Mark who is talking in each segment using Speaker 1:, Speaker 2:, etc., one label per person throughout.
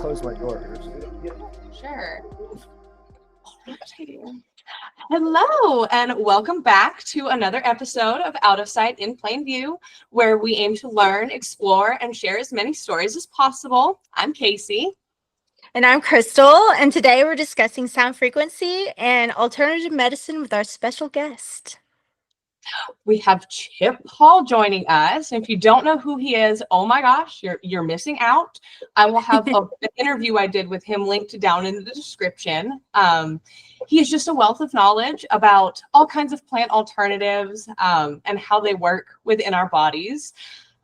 Speaker 1: close my door here so we don't get
Speaker 2: Sure. Hello, and welcome back to another episode of Out of Sight in Plain View, where we aim to learn, explore, and share as many stories as possible. I'm Casey.
Speaker 3: And I'm Crystal, and today we're discussing sound frequency and alternative medicine with our special guest.
Speaker 2: We have Chip Hall joining us. And if you don't know who he is, oh my gosh, you're missing out. I will have an interview I did with him linked down in the description. He is just a wealth of knowledge about all kinds of plant alternatives and how they work within our bodies.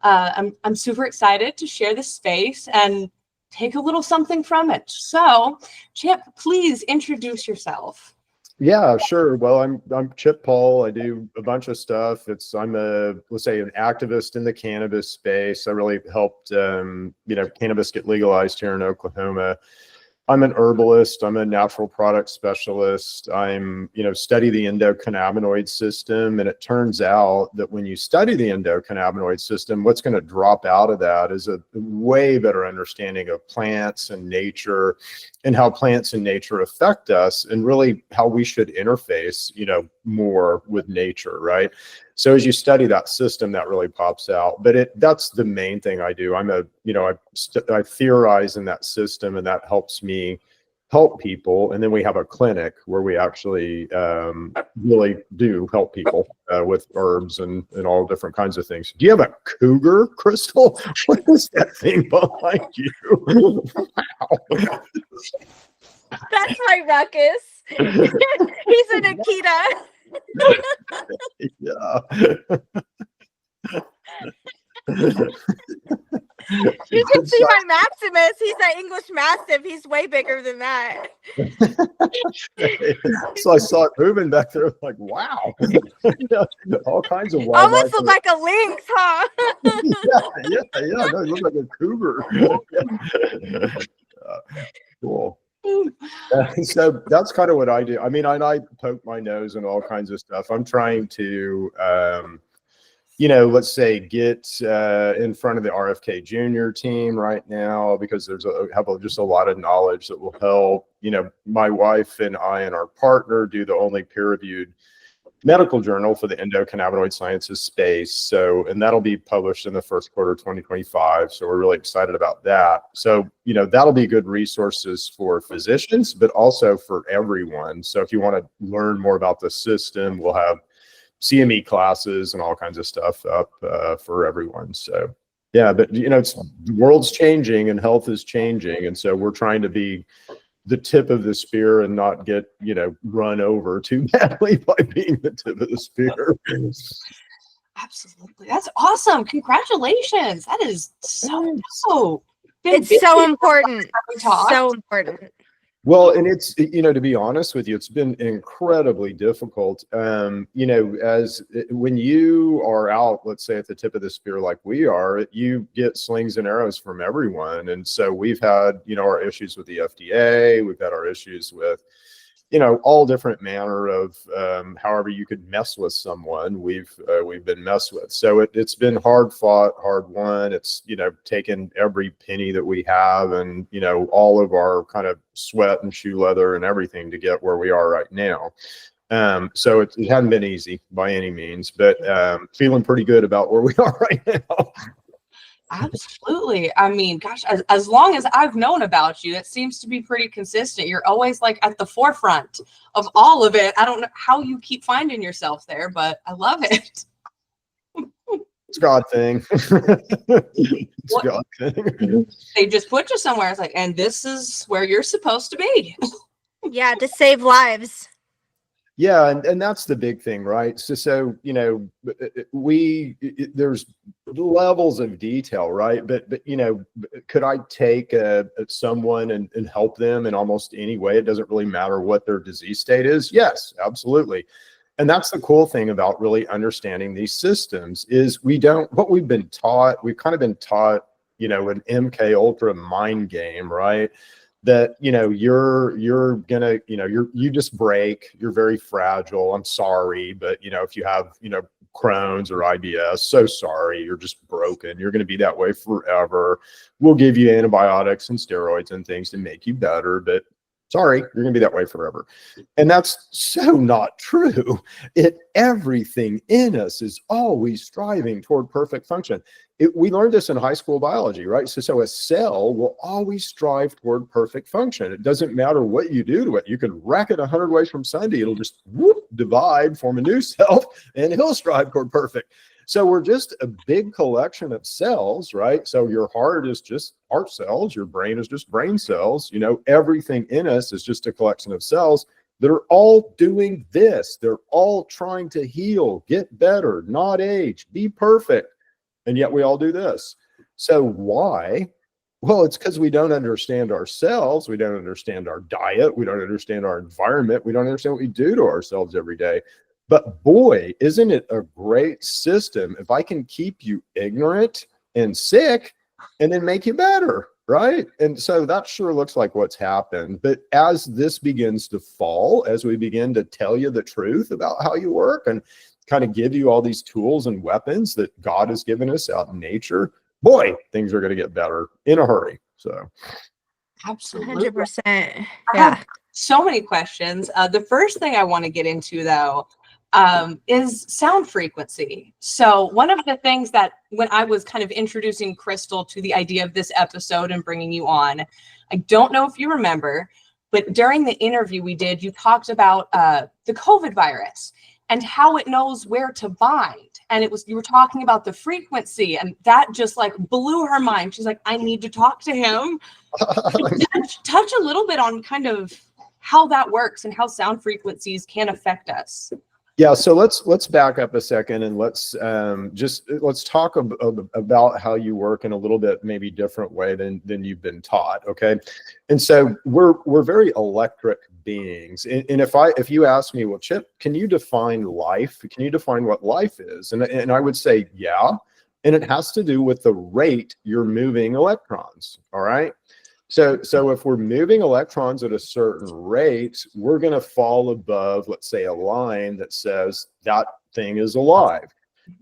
Speaker 2: I'm super excited to share this space and take a little something from it. So, Chip, please introduce yourself.
Speaker 1: Yeah, sure. Well, I'm Chip Paul. I do a bunch of stuff. I'm let's say an activist in the cannabis space. I really helped cannabis get legalized here in Oklahoma. I'm an herbalist. I'm a natural product specialist. Study the endocannabinoid system. And it turns out that when you study the endocannabinoid system, what's going to drop out of that is a way better understanding of plants and nature and how plants and nature affect us and really how we should interface, more with nature, right? So as you study that system, that really pops out. But that's the main thing I do. I theorize in that system, and that helps me help people. And then we have a clinic where we actually really do help people with herbs and all different kinds of things. Do you have a cougar, Crystal? What is that thing behind you? Wow.
Speaker 3: That's my Ruckus. He's an Akita.
Speaker 1: Yeah.
Speaker 3: You can see my Maximus. He's an English Mastiff. He's way bigger than that.
Speaker 1: So I saw it moving back there. Like, wow. All kinds of wildlife.
Speaker 3: Almost look like a lynx, huh?
Speaker 1: Yeah. No, it looks like a cougar. Cool. So that's kind of what I do. I mean, I poke my nose in all kinds of stuff. I'm trying to, let's say get in front of the RFK Jr. team right now because have just a lot of knowledge that will help. My wife and I and our partner do the only peer-reviewed medical journal for the endocannabinoid sciences space. And that'll be published in the first quarter of 2025. So we're really excited about that. So, that'll be good resources for physicians, but also for everyone. So if you want to learn more about the system, we'll have CME classes and all kinds of stuff up for everyone. So, yeah, but, the world's changing and health is changing. And so we're trying to be the tip of the spear and not get, run over too badly by being the tip of the spear.
Speaker 2: Absolutely. That's awesome. Congratulations. That is so dope.
Speaker 3: It's so important. So important.
Speaker 1: Well, and it's, to be honest with you, it's been incredibly difficult. When you are out, let's say at the tip of the spear like we are, you get slings and arrows from everyone. And so we've had, our issues with the FDA, we've had our issues with, all different manner of however you could mess with someone, we've been messed with. So it's been hard fought, hard won. It's, taken every penny that we have and, all of our kind of sweat and shoe leather and everything to get where we are right now. So it hadn't been easy by any means, but feeling pretty good about where we are right now.
Speaker 2: Absolutely. I mean, gosh, as long as I've known about you, it seems to be pretty consistent. You're always like at the forefront of all of it. I don't know how you keep finding yourself there, but I love it.
Speaker 1: It's God thing. It's God thing.
Speaker 2: They just put you somewhere. It's like, and this is where you're supposed to be.
Speaker 3: Yeah, to save lives.
Speaker 1: Yeah, and that's the big thing, right? So there's levels of detail, right? But could I take someone and help them in almost any way? It doesn't really matter what their disease state is. Yes, absolutely. And that's the cool thing about really understanding these systems is what we've been taught, we've kind of been taught, an MK Ultra mind game, right? That, you're gonna, you just break, you're very fragile. I'm sorry. But, if you have, Crohn's or IBS. So sorry, you're just broken. You're going to be that way forever. We'll give you antibiotics and steroids and things to make you better, but sorry, you're going to be that way forever. And that's so not true. Everything in us is always striving toward perfect function. We learned this in high school biology, right? So a cell will always strive toward perfect function. It doesn't matter what you do to it. You can rack it 100 ways from Sunday. It'll just divide, form a new cell, and it'll strive toward perfect. So we're just a big collection of cells, right? So your heart is just heart cells. Your brain is just brain cells. Everything in us is just a collection of cells that are all doing this. They're all trying to heal, get better, not age, be perfect. And yet we all do this. So why? Well, it's because we don't understand ourselves. We don't understand our diet. We don't understand our environment. We don't understand what we do to ourselves every day. But boy, isn't it a great system if I can keep you ignorant and sick and then make you better, right? And so that sure looks like what's happened. But as this begins to fall, as we begin to tell you the truth about how you work and kind of give you all these tools and weapons that God has given us out in nature, boy, things are going to get better in a hurry. So
Speaker 2: absolutely.
Speaker 3: 100%.
Speaker 2: I
Speaker 3: Yeah.
Speaker 2: have so many questions. The first thing I want to get into, though, is sound frequency. So one of the things that when I was kind of introducing Crystal to the idea of this episode and bringing you on, I don't know if you remember, but during the interview we did, you talked about the COVID virus and how it knows where to bind. And you were talking about the frequency, and that just like blew her mind. She's like, I need to talk to him. Touch a little bit on kind of how that works and how sound frequencies can affect us.
Speaker 1: Yeah, so let's back up a second and let's talk about how you work in a little bit maybe different way than you've been taught. Okay, and so we're very electric beings, and if you ask me, well, Chip, can you define life? Can you define what life is? And I would say yeah, and it has to do with the rate you're moving electrons. All right. So if we're moving electrons at a certain rate, we're going to fall above, let's say, a line that says that thing is alive.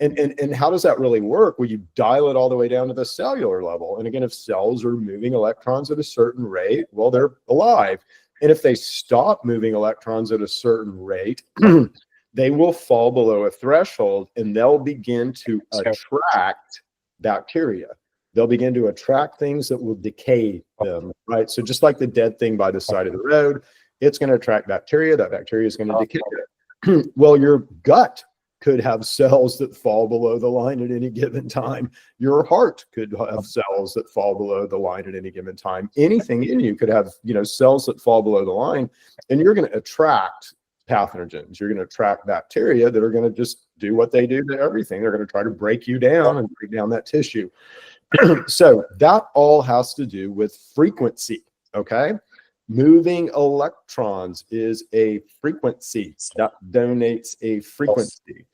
Speaker 1: And how does that really work? Well, you dial it all the way down to the cellular level. And again, if cells are moving electrons at a certain rate, well, they're alive. And if they stop moving electrons at a certain rate, they will fall below a threshold and they'll begin to attract bacteria. They'll begin to attract things that will decay them, right? So just like the dead thing by the side of the road, it's going to attract bacteria. That bacteria is going to decay it. Well, your gut could have cells that fall below the line at any given time. Your heart could have cells that fall below the line at any given time. Anything in you could have, cells that fall below the line, and you're going to attract pathogens. You're going to attract bacteria that are going to just do what they do to everything. They're going to try to break you down and break down that tissue. So that all has to do with frequency, okay? Moving electrons is a frequency that donates a frequency.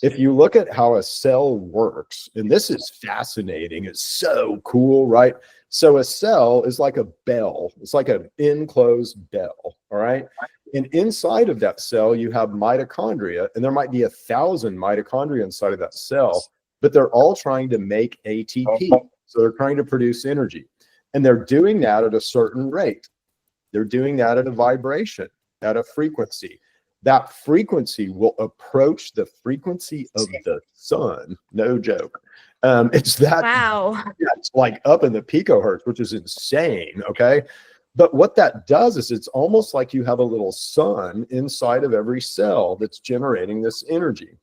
Speaker 1: If you look at how a cell works, and this is fascinating, it's so cool, right? So a cell is like a bell. It's like an enclosed bell, all right? And inside of that cell, you have mitochondria, and there might be 1,000 mitochondria inside of that cell, but they're all trying to make ATP. So they're trying to produce energy. And they're doing that at a certain rate. They're doing that at a vibration, at a frequency. That frequency will approach the frequency of the sun. No joke. It's that,
Speaker 3: Wow.
Speaker 1: it's like up in the picohertz, which is insane, okay? But what that does is it's almost like you have a little sun inside of every cell that's generating this energy.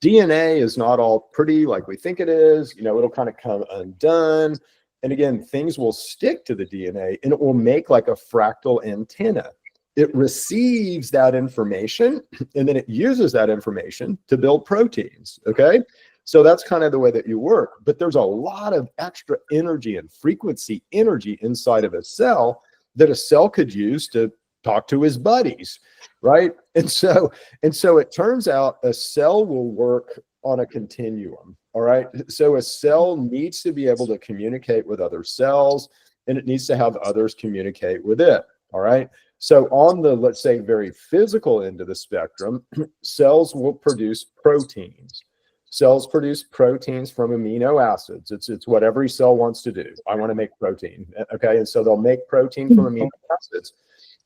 Speaker 1: DNA is not all pretty like we think it is. It'll kind of come undone. And again, things will stick to the DNA and it will make like a fractal antenna. It receives that information and then it uses that information to build proteins, okay? So that's kind of the way that you work. But there's a lot of extra energy and frequency energy inside of a cell that a cell could use to talk to his buddies, right? And so it turns out a cell will work on a continuum, all right? So a cell needs to be able to communicate with other cells, and it needs to have others communicate with it, all right? So on the, let's say, very physical end of the spectrum, cells will produce proteins. Cells produce proteins from amino acids. It's what every cell wants to do. I want to make protein. Okay. And so they'll make protein from amino acids.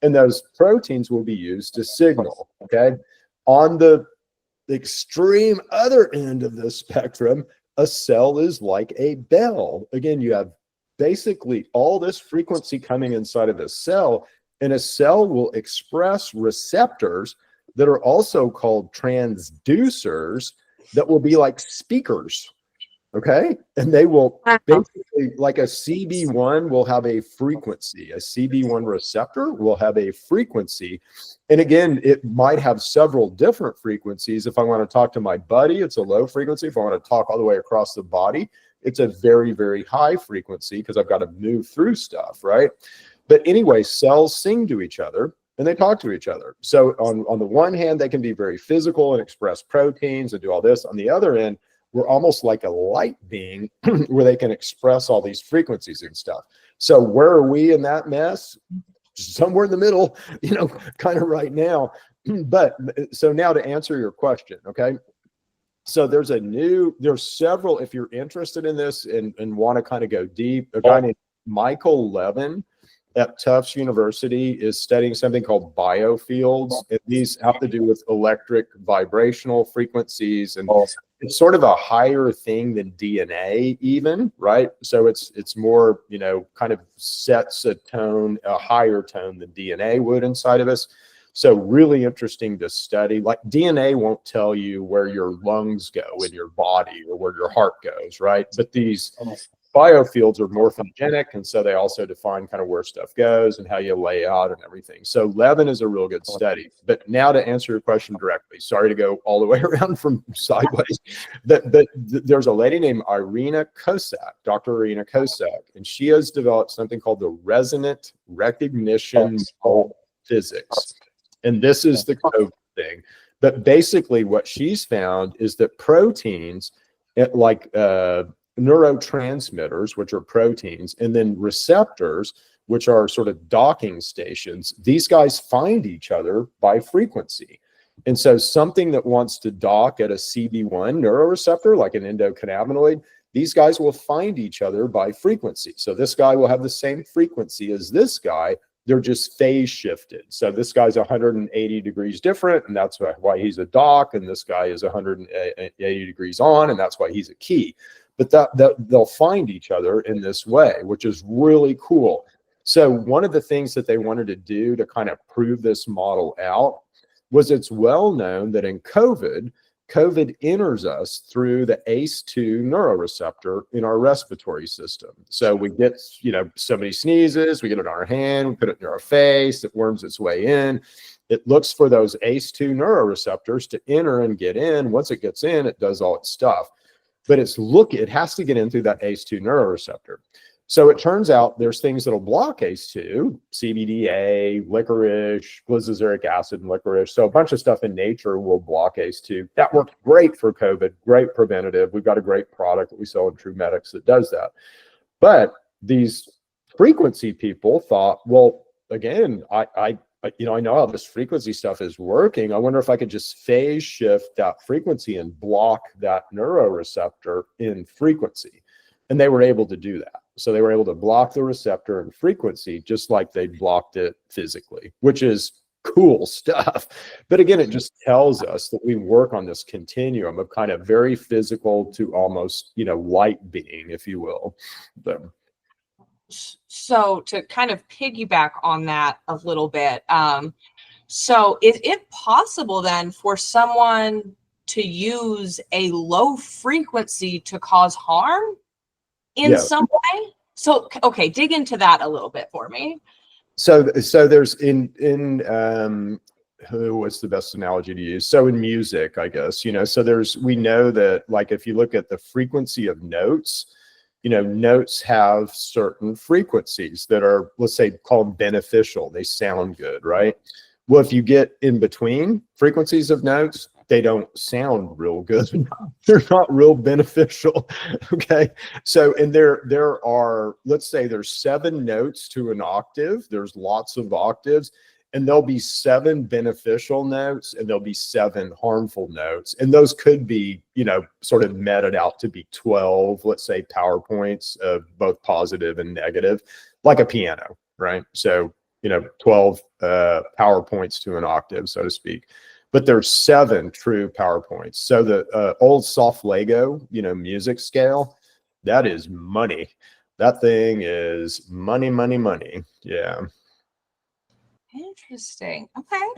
Speaker 1: And those proteins will be used to signal. Okay. On the extreme other end of the spectrum, a cell is like a bell. Again, you have basically all this frequency coming inside of a cell, and a cell will express receptors that are also called transducers that will be like speakers. Okay. And they will basically, like a CB1 will have a frequency, a CB1 receptor will have a frequency. And again, it might have several different frequencies. If I want to talk to my buddy, it's a low frequency. If I want to talk all the way across the body, it's a very, very high frequency because I've got to move through stuff, right? But anyway, cells sing to each other and they talk to each other. So on the one hand, they can be very physical and express proteins and do all this. On the other end, we're almost like a light being where they can express all these frequencies and stuff. So where are we in that mess? Somewhere in the middle, kind of right now. But so now to answer your question, okay? So there's several, if you're interested in this and want to kind of go deep, a guy named Michael Levin at Tufts University is studying something called biofields. And these have to do with electric vibrational frequencies. And it's sort of a higher thing than DNA even, right? So it's more, kind of sets a tone, a higher tone than DNA would inside of us. So really interesting to study. Like DNA won't tell you where your lungs go in your body or where your heart goes, right? But these biofields are morphogenic, and so they also define kind of where stuff goes and how you lay out and everything. So Levin is a real good study. But now to answer your question directly, sorry to go all the way around from sideways, but there's a lady named Irina Kosak, Dr. Irina Kosak, and she has developed something called the resonant recognition physics. And this is the COVID thing. But basically what she's found is that proteins, like neurotransmitters, which are proteins, and then receptors, which are sort of docking stations, these guys find each other by frequency. And so something that wants to dock at a CB1 neuroreceptor, like an endocannabinoid, these guys will find each other by frequency. So this guy will have the same frequency as this guy. They're just phase shifted. So this guy's 180 degrees different, and that's why he's a dock, and this guy is 180 degrees on, and that's why he's a key. But they'll find each other in this way, which is really cool. So one of the things that they wanted to do to kind of prove this model out was it's well known that in COVID enters us through the ACE2 neuroreceptor in our respiratory system. So we get, somebody sneezes, we get it in our hand, we put it in our face, it worms its way in. It looks for those ACE2 neuroreceptors to enter and get in. Once it gets in, it does all its stuff. But it has to get in through that ACE2 neuroreceptor. So it turns out there's things that'll block ACE2, CBDA, licorice, glycosuric acid and licorice. So a bunch of stuff in nature will block ACE2. That worked great for COVID, great preventative. We've got a great product that we sell in Truemedx that does that. But these frequency people thought, well, again, I know how this frequency stuff is working. I wonder if I could just phase shift that frequency and block that neuroreceptor in frequency. And they were able to do that. So they were able to block the receptor in frequency just like they blocked it physically, which is cool stuff. But again, it just tells us that we work on this continuum of kind of very physical to almost, light being, if you will.
Speaker 2: So to kind of piggyback on that a little bit, so is it possible then for someone to use a low frequency to cause harm in some way? So, okay, dig into that a little bit for me.
Speaker 1: So there's what's the best analogy to use? So in music, I guess, so we know that, like, if you look at the frequency of notes, notes have certain frequencies that are, let's say, called beneficial. They sound good, right? Well, if you get in between frequencies of notes, they don't sound real good. They're not real beneficial. Okay. So, and there are, let's say there's 7 notes to an octave. There's lots of octaves. and there'll be 7 beneficial notes and there'll be 7 harmful notes. And those could be, sort of meted out to be 12, let's say, PowerPoints of both positive and negative, like a piano, right? So, 12 PowerPoints to an octave, so to speak. But there's 7 true PowerPoints. So the old soft Lego, music scale, that is money. That thing is money, money, money. Yeah.
Speaker 2: Interesting. Okay.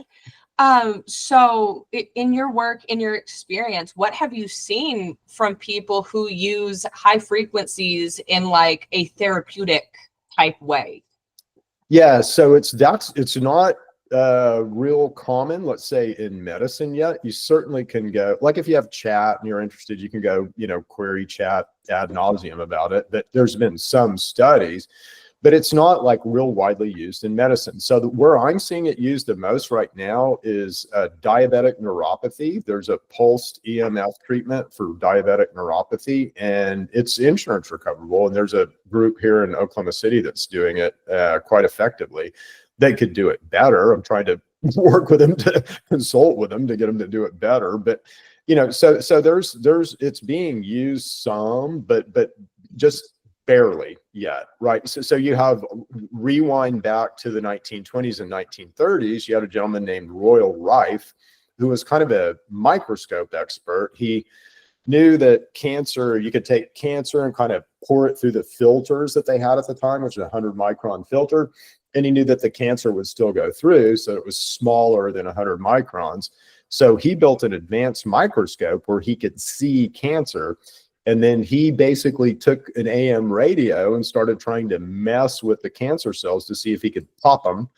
Speaker 2: So in your work, in your experience, what have you seen from people who use high frequencies in like a therapeutic type way?
Speaker 1: Yeah, so it's not real common, let's say, in medicine yet. You certainly can go, like if you have chat and you're interested, you can go, query chat ad nauseum about it. But there's been some studies, but it's not like real widely used in medicine. So where I'm seeing it used the most right now is diabetic neuropathy. There's a pulsed EMF treatment for diabetic neuropathy, and it's insurance recoverable. And there's a group here in Oklahoma City that's doing it quite effectively. They could do it better. I'm trying to work with them, to consult with them to get them to do it better. But so there's it's being used some, but just barely yet, right? So you have, rewind back to the 1920s and 1930s, you had a gentleman named Royal Rife, who was kind of a microscope expert. He knew that cancer, you could take cancer and kind of pour it through the filters that they had at the time, which is a 100 micron filter. And he knew that the cancer would still go through, so it was smaller than 100 microns. So he built an advanced microscope where he could see cancer. And then he basically took an AM radio and started trying to mess with the cancer cells to see if he could pop them.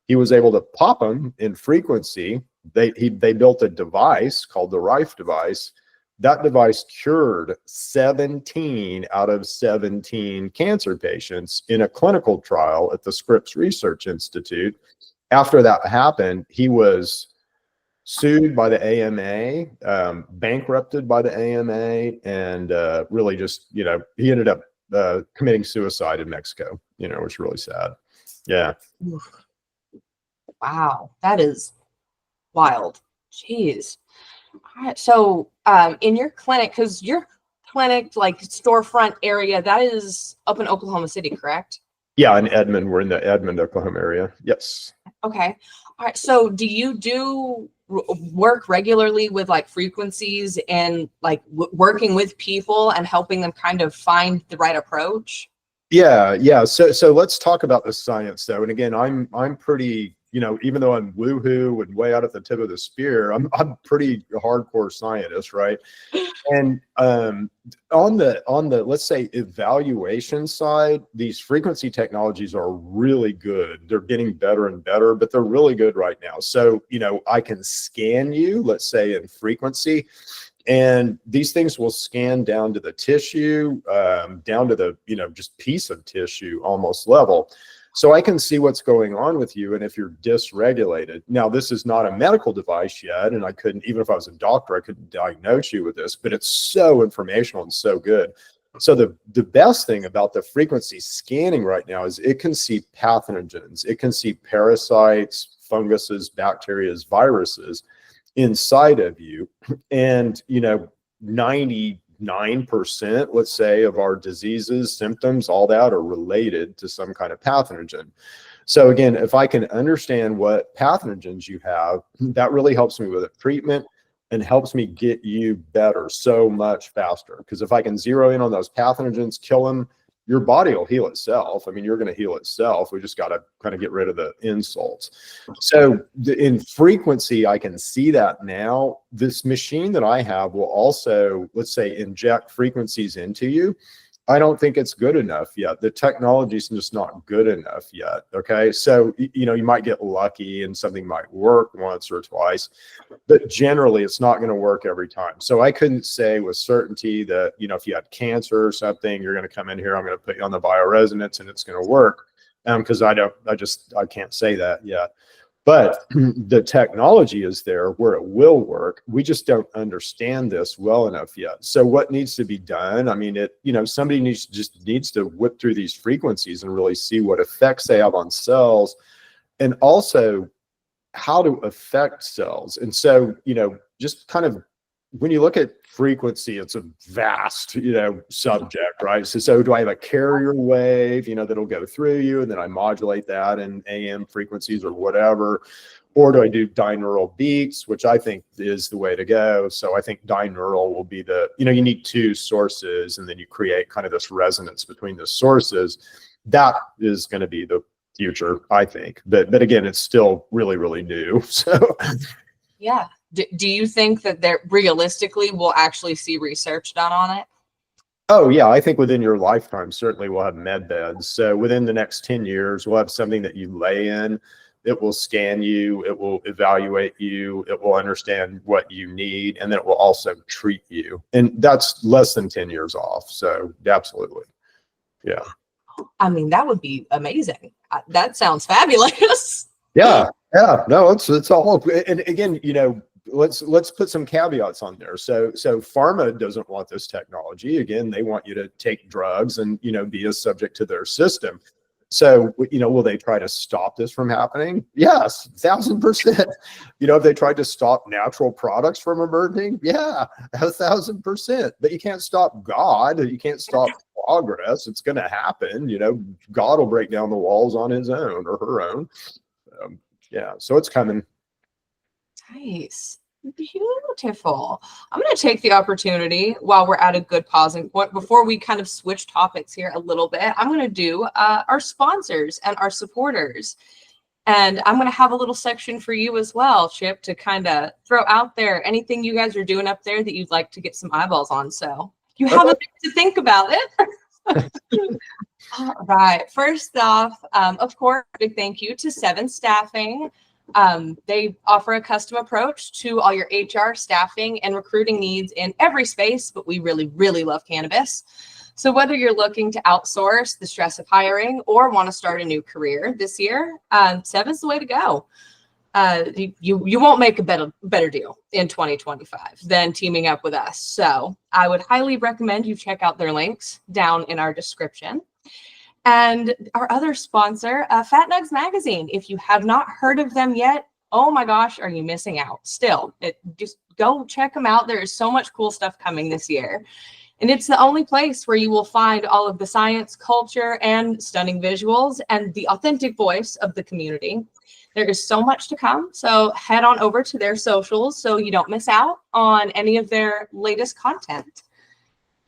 Speaker 1: He was able to pop them in frequency. They built a device called the Rife device. That device cured 17 out of 17 cancer patients in a clinical trial at the Scripps Research Institute. After that happened, he was sued by the AMA, bankrupted by the AMA, and really just, he ended up committing suicide in Mexico, which is really sad. Yeah.
Speaker 2: Wow, that is wild. Jeez. All right. So in your clinic, because your clinic, like storefront area, that is up in Oklahoma City, correct?
Speaker 1: Yeah, in Edmond. We're in the Edmond, Oklahoma area. Yes.
Speaker 2: Okay. All right. So do you do work regularly with like frequencies and like working with people and helping them kind of find the right approach?
Speaker 1: Yeah. So let's talk about the science though. And again, I'm pretty, even though I'm woohoo and way out at the tip of the spear, I'm pretty hardcore scientist, right? And on the let's say evaluation side, these frequency technologies are really good. They're getting better and better, but they're really good right now. So I can scan you, let's say in frequency, and these things will scan down to the tissue, down to the just piece of tissue almost level. So I can see what's going on with you and if you're dysregulated. Now, this is not a medical device yet, and I couldn't, even if I was a doctor, I couldn't diagnose you with this, but it's so informational and so good. So the best thing about the frequency scanning right now is it can see pathogens. It can see parasites, funguses, bacteria, viruses inside of you. And, 99%, let's say, of our diseases, symptoms, all that are related to some kind of pathogen. So again, if I can understand what pathogens you have, that really helps me with a treatment and helps me get you better so much faster. Because if I can zero in on those pathogens, kill them, your body will heal itself. I mean, you're going to heal itself. We just got to kind of get rid of the insults. So in frequency, I can see that now. This machine that I have will also, let's say, inject frequencies into you. I don't think it's good enough yet. The technology is just not good enough yet. Okay. So, you might get lucky and something might work once or twice, but generally it's not going to work every time. So I couldn't say with certainty that, if you had cancer or something, you're going to come in here, I'm going to put you on the bioresonance and it's going to work. Because I can't say that yet. But the technology is there where it will work. We just don't understand this well enough yet. So what needs to be done? I mean, somebody needs to whip through these frequencies and really see what effects they have on cells. And also, how to affect cells. And so, just kind of when you look at frequency, it's a vast, subject, right? So do I have a carrier wave, that'll go through you, and then I modulate that in AM frequencies or whatever? Or do I do binaural beats, which I think is the way to go? So I think binaural will be you need two sources, and then you create kind of this resonance between the sources. That is going to be the future, I think. But again, it's still really, really new. So
Speaker 2: yeah. Do you think that there realistically we'll actually see research done on it?
Speaker 1: Oh yeah, I think within your lifetime, certainly we'll have med beds. So within the next 10 years, we'll have something that you lay in. It will scan you, it will evaluate you, it will understand what you need, and then it will also treat you. And that's less than 10 years off. So absolutely. Yeah.
Speaker 2: I mean, that would be amazing. That sounds fabulous.
Speaker 1: Yeah. No, it's all, and again, let's put some caveats on there. So pharma doesn't want this technology. Again, they want you to take drugs and, be a subject to their system. So, will they try to stop this from happening? Yes, 1,000%. Have they tried to stop natural products from emerging? Yeah, 1,000%. But you can't stop God. You can't stop progress. It's going to happen. God will break down the walls on his own or her own. Yeah, so it's coming.
Speaker 2: Nice. Beautiful. I'm going to take the opportunity while we're at a good pausing point before we kind of switch topics here a little bit. I'm going to do our sponsors and our supporters. And I'm going to have a little section for you as well, Chip, to kind of throw out there anything you guys are doing up there that you'd like to get some eyeballs on. So you have a bit to think about it. All right. First off, of course, big thank you to Se7en Staffing. They offer a custom approach to all your HR, staffing, and recruiting needs in every space, but we really, really love cannabis. So whether you're looking to outsource the stress of hiring or want to start a new career this year, Se7en's the way to go. You won't make a better deal in 2025 than teaming up with us. So I would highly recommend you check out their links down in our description. And our other sponsor, Nugs Magazine. If you have not heard of them yet, oh my gosh, are you missing out? Still, just go check them out. There is so much cool stuff coming this year. And it's the only place where you will find all of the science, culture, and stunning visuals and the authentic voice of the community. There is so much to come. So head on over to their socials so you don't miss out on any of their latest content.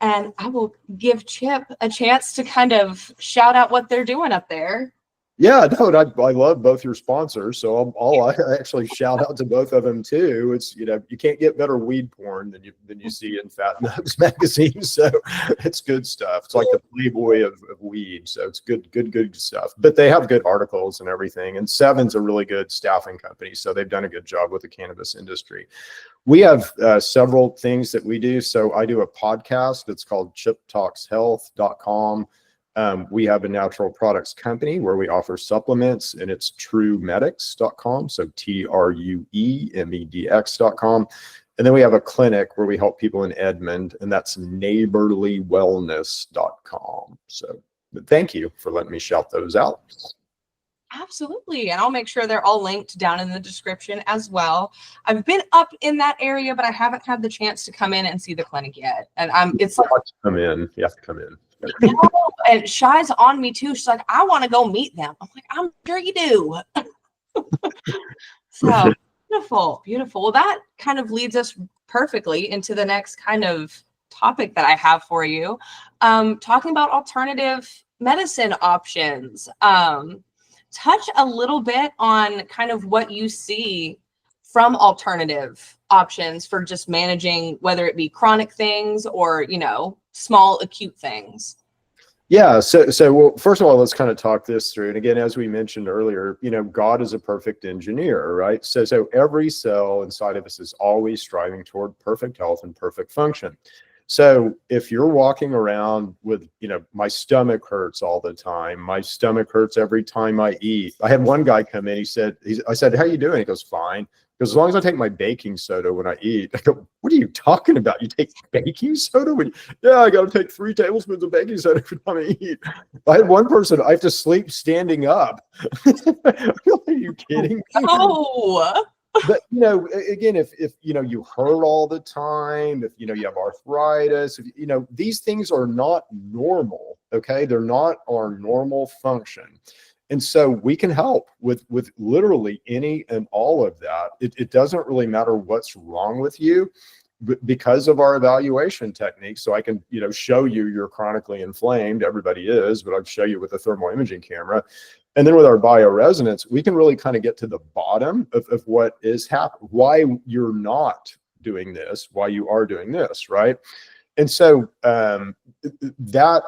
Speaker 2: And I will give Chip a chance to kind of shout out what they're doing up there.
Speaker 1: Yeah, no, I love both your sponsors, so I actually shout out to both of them too. It's you can't get better weed porn than you see in Nugs Magazine, so it's good stuff. It's like the Playboy of weed, so it's good stuff. But they have good articles and everything. And Se7en's a really good staffing company, so they've done a good job with the cannabis industry. We have several things that we do. So I do a podcast. It's called chiptalkshealth.com. We have a natural products company where we offer supplements, and it's Truemedx.com. So Truemedx.com. And then we have a clinic where we help people in Edmond, and that's neighborlywellness.com. So thank you for letting me shout those out.
Speaker 2: Absolutely. And I'll make sure they're all linked down in the description as well. I've been up in that area, but I haven't had the chance to come in and see the clinic yet. And it's like,
Speaker 1: come in. You have to come in.
Speaker 2: No, and Shy's on me too. She's like, I want to go meet them. I'm like, I'm sure you do. So beautiful. Well, that kind of leads us perfectly into the next kind of topic that I have for you. Talking about alternative medicine options. Touch a little bit on kind of what you see from alternative options for just managing, whether it be chronic things or, small acute things.
Speaker 1: Yeah. So well, first of all, let's kind of talk this through. And again, as we mentioned earlier, God is a perfect engineer, right? So every cell inside of us is always striving toward perfect health and perfect function. So if you're walking around with, my stomach hurts all the time, my stomach hurts every time I eat. I had one guy come in, I said, how you doing? He goes, fine. Because as long as I take my baking soda when I eat, I go, what are you talking about? You take baking soda? Yeah, I got to take 3 tablespoons of baking soda every time I eat. I had one person, I have to sleep standing up. Are you kidding me?
Speaker 2: Oh,
Speaker 1: But, again, if you hurt all the time, if, you have arthritis, if, these things are not normal. Okay. They're not our normal function. And so we can help with literally any and all of that. It doesn't really matter what's wrong with you because of our evaluation technique. So I can, show you you're chronically inflamed. Everybody is, but I'll show you with a thermal imaging camera. And then with our bioresonance, we can really kind of get to the bottom of what is happening, why you're not doing this, why you are doing this, right? And so that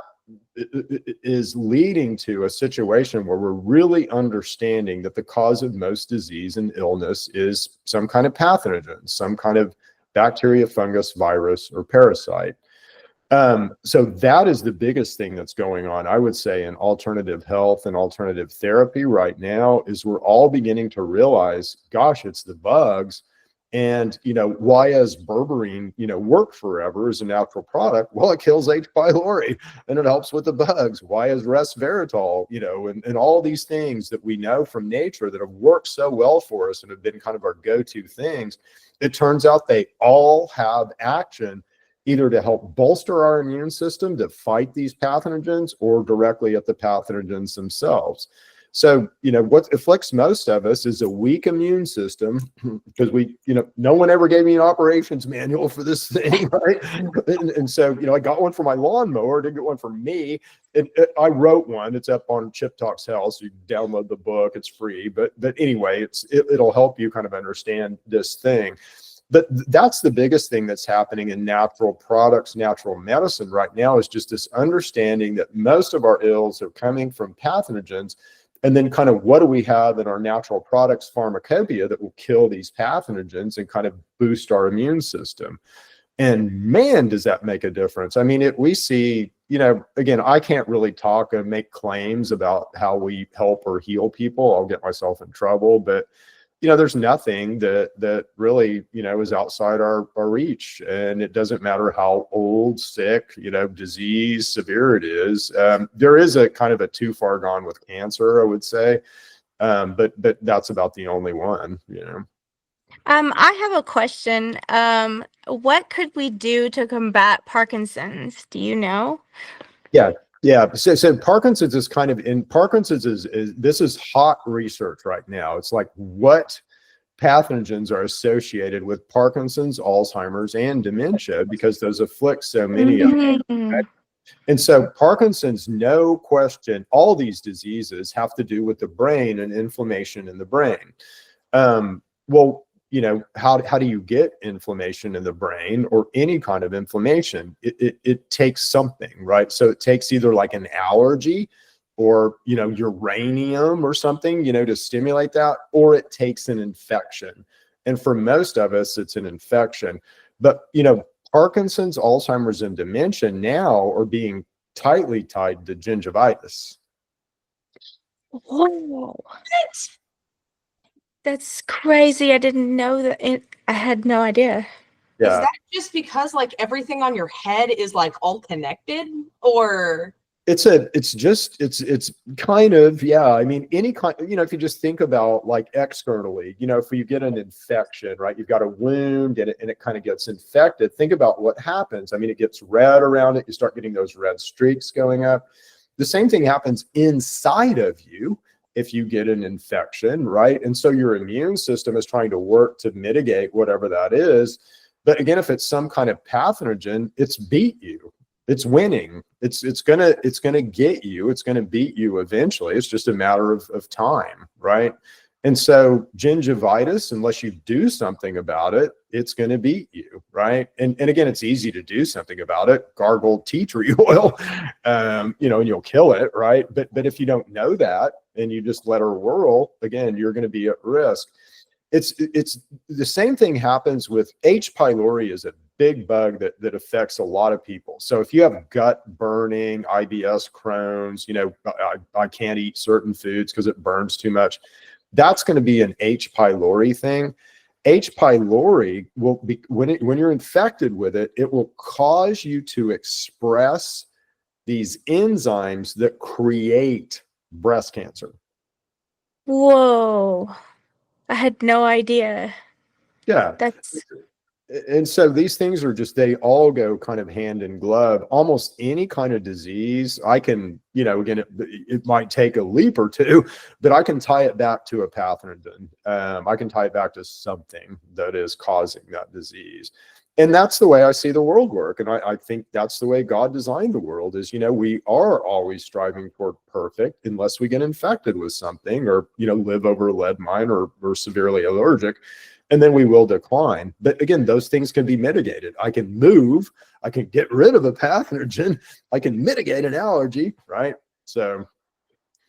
Speaker 1: is leading to a situation where we're really understanding that the cause of most disease and illness is some kind of pathogen, some kind of bacteria, fungus, virus, or parasite. So that is the biggest thing that's going on, I would say, in alternative health and alternative therapy right now, is we're all beginning to realize, gosh, it's the bugs. And, why has berberine, worked forever as a natural product? Well, it kills H. pylori and it helps with the bugs. Why is resveratrol, and all these things that we know from nature that have worked so well for us and have been kind of our go-to things, it turns out they all have action either to help bolster our immune system to fight these pathogens or directly at the pathogens themselves. So, what afflicts most of us is a weak immune system because no one ever gave me an operations manual for this thing, right? And so, I got one for my lawnmower, didn't get one for me. And I wrote one. It's up on Chip Talks Health, so you can download the book. It's free. But anyway, it'll help you kind of understand this thing. But that's the biggest thing that's happening in natural products, natural medicine right now, is just this understanding that most of our ills are coming from pathogens. And then kind of what do we have in our natural products pharmacopoeia that will kill these pathogens and kind of boost our immune system? And man, does that make a difference. I mean, we see, again, I can't really talk and make claims about how we help or heal people. I'll get myself in trouble, but there's nothing that really, is outside our reach. And it doesn't matter how old, sick, disease, severe it is. There is a kind of a too far gone with cancer, I would say. But that's about the only one,
Speaker 3: I have a question. What could we do to combat Parkinson's? Do you know?
Speaker 1: Yeah. Yeah. So Parkinson's is kind of Parkinson's is this is hot research right now. It's like what pathogens are associated with Parkinson's, Alzheimer's, and dementia, because those afflict so many of them. Right? And so Parkinson's, no question, all these diseases have to do with the brain and inflammation in the brain. Well, how do you get inflammation in the brain or any kind of inflammation? It takes something, right? So it takes either like an allergy or, uranium or something, to stimulate that, or it takes an infection. And for most of us, it's an infection. But, Parkinson's, Alzheimer's, and dementia now are being tightly tied to gingivitis.
Speaker 3: Whoa. What? That's crazy. I didn't know that. I had no idea.
Speaker 1: Yeah.
Speaker 2: Is that just because like everything on your head is like all connected, or?
Speaker 1: It's kind of, yeah. I mean, any kind, if you just think about like externally, if you get an infection, right, you've got a wound and it kind of gets infected, think about what happens. I mean, it gets red around it. You start getting those red streaks going up. The same thing happens inside of you if you get an infection, right? And so your immune system is trying to work to mitigate whatever that is. But again, if it's some kind of pathogen, it's beat you. It's winning. It's gonna get you. It's gonna beat you eventually. It's just a matter of time, right? And so gingivitis, unless you do something about it, it's gonna beat you, right? And again, it's easy to do something about it. Gargle tea tree oil, and you'll kill it, right? But if you don't know that and you just let her whirl, again, you're gonna be at risk. It's the same thing happens with H. pylori. Is a big bug that affects a lot of people. So if you have gut burning, IBS, Crohn's, I can't eat certain foods because it burns too much. That's going to be an H. pylori thing. H. pylori will be, when you're infected with it, it will cause you to express these enzymes that create breast cancer.
Speaker 3: Whoa. I had no idea.
Speaker 1: Yeah.
Speaker 3: That's
Speaker 1: And so these things are just, they all go kind of hand in glove. Almost any kind of disease, I can, again, it might take a leap or two, but I can tie it back to a pathogen. I can tie it back to something that is causing that disease. And that's the way I see the world work. And I think that's the way God designed the world is, we are always striving toward perfect unless we get infected with something or, live over a lead mine or we're severely allergic. And then we will decline. But again, those things can be mitigated. I can move, I can get rid of a pathogen, I can mitigate an allergy, right? So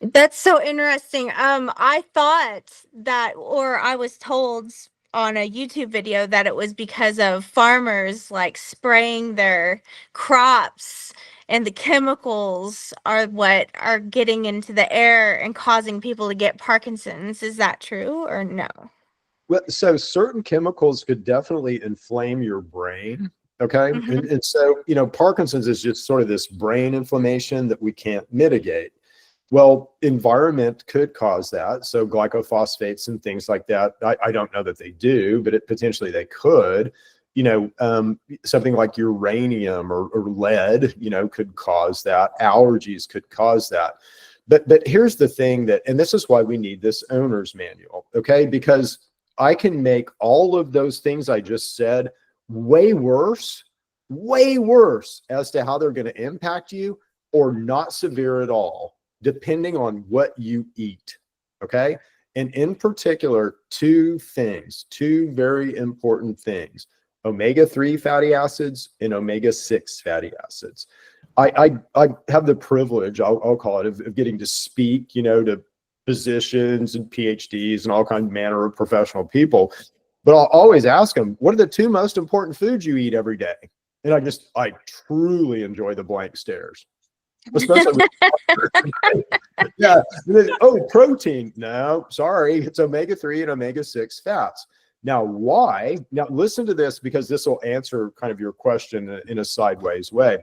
Speaker 3: that's so interesting. I thought that, or I was told on a YouTube video that it was because of farmers like spraying their crops and the chemicals are what are getting into the air and causing people to get Parkinson's. Is that true or no?
Speaker 1: well, so certain chemicals could definitely inflame your brain. Okay. And so, Parkinson's is just sort of this brain inflammation that we can't mitigate. Well, environment could cause that. So glycophosphates and things like that. I don't know that they do, but potentially they could. Something like uranium or lead, could cause that. Allergies could cause that. But here's the thing and this is why we need this owner's manual, okay? Because I can make all of those things I just said way worse as to how they're going to impact you or not severe at all, depending on what you eat, okay? And in particular, two very important things, omega-3 fatty acids and omega-6 fatty acids. I have the privilege, I'll call it, of getting to speak, to physicians and PhDs and all kinds of manner of professional people. But I'll always ask them, what are the two most important foods you eat every day? And I truly enjoy the blank stares. Especially yeah. Oh, protein. No, sorry. It's omega-3 and omega-6 fats. Now, why? Now, listen to this because this will answer kind of your question in a sideways way.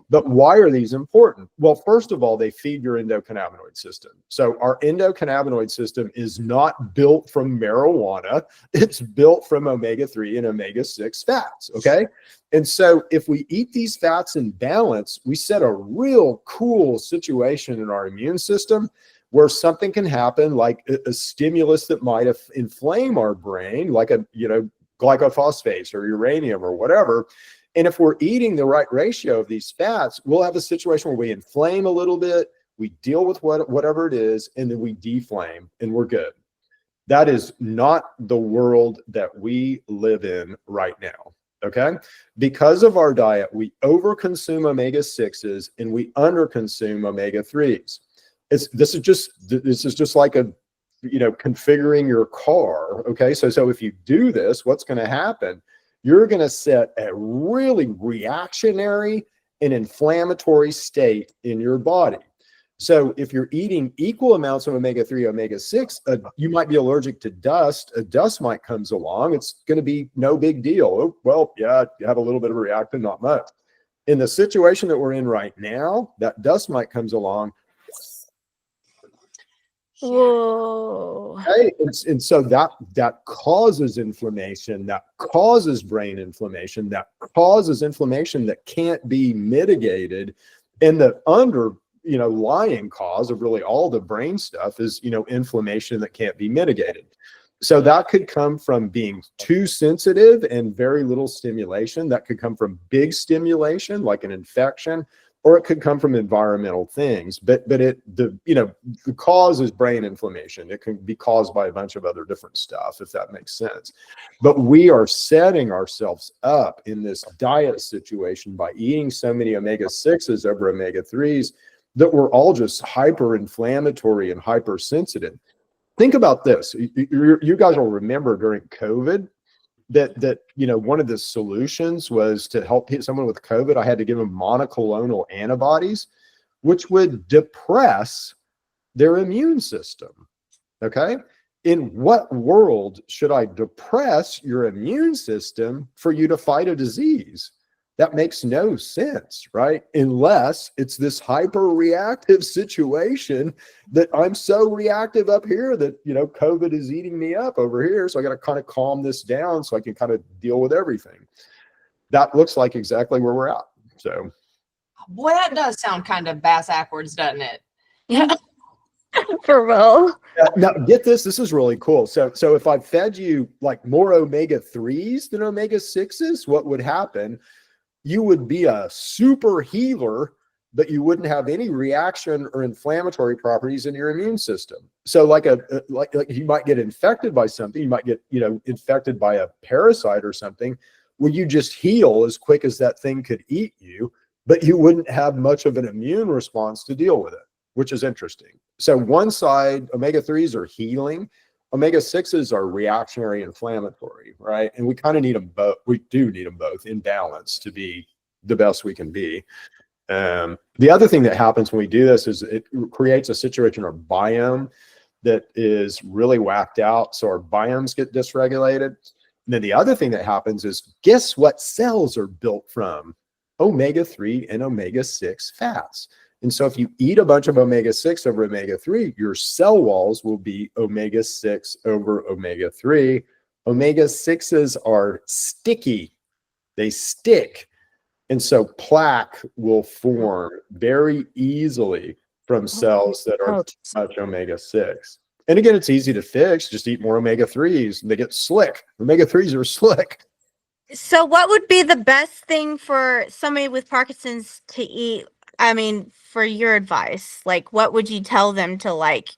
Speaker 1: But why are these important? Well, first of all, they feed your endocannabinoid system. So our endocannabinoid system is not built from marijuana. It's built from omega-3 and omega-6 fats, okay? And so if we eat these fats in balance, we set a real cool situation in our immune system where something can happen like a stimulus that might inflame our brain, like glycophosphates or uranium or whatever. And if we're eating the right ratio of these fats, we'll have a situation where we inflame a little bit, we deal with whatever it is, and then we deflame and we're good. That is not the world that we live in right now. Okay. Because of our diet, we overconsume omega-6s and we underconsume omega-3s. This is just like configuring your car. Okay. So if you do this, what's going to happen? You're going to set a really reactionary and inflammatory state in your body. So if you're eating equal amounts of omega-3, omega-6, you might be allergic to dust. A dust mite comes along. It's going to be no big deal. Oh, well, yeah, you have a little bit of a reaction, not much. In the situation that we're in right now, that dust mite comes along.
Speaker 3: Whoa.
Speaker 1: Okay? And so that causes inflammation, that causes brain inflammation, that causes inflammation that can't be mitigated. And the lying cause of really all the brain stuff is, inflammation that can't be mitigated. So that could come from being too sensitive and very little stimulation. That could come from big stimulation, like an infection, or it could come from environmental things. But the cause is brain inflammation. It can be caused by a bunch of other different stuff, if that makes sense. But we are setting ourselves up in this diet situation by eating so many omega-6s over omega-3s that we're all just hyper-inflammatory and hypersensitive. Think about this. You guys will remember during COVID that one of the solutions was to help someone with COVID. I had to give them monoclonal antibodies, which would depress their immune system. Okay. in what world should I depress your immune system for you to fight a disease? That makes no sense, right? Unless it's this hyper reactive situation that I'm so reactive up here that, you know, COVID is eating me up over here. So I got to kind of calm this down so I can kind of deal with everything. That looks like exactly where we're at. So,
Speaker 2: boy, that does sound kind of bass backwards, doesn't it?
Speaker 3: Yeah. For real.
Speaker 1: now get this. This is really cool. So if I fed you like more omega-3s than omega-6s, what would happen? You would be a super healer, but you wouldn't have any reaction or inflammatory properties in your immune system. So like you might get infected by something, you might get, you know, infected by a parasite or something, where you just heal as quick as that thing could eat you, but you wouldn't have much of an immune response to deal with it, which is interesting. So one side, omega-3s are healing, omega-6s are reactionary inflammatory, right? And we kind of need them both. We do need them both in balance to be the best we can be. The other thing that happens when we do this is it creates a situation or biome that is really whacked out. So our biomes get dysregulated. And then the other thing that happens is, guess what cells are built from? Omega-3 and omega-6 fats. And so if you eat a bunch of omega-6 over omega-3, your cell walls will be omega-6 over omega-3. Omega-6s are sticky. They stick. And so plaque will form very easily from cells that are too much omega-6. And again, it's easy to fix. Just eat more omega-3s. They get slick. Omega-3s are slick.
Speaker 3: So what would be the best thing for somebody with Parkinson's to eat? I mean, for your advice, like what would you tell them to like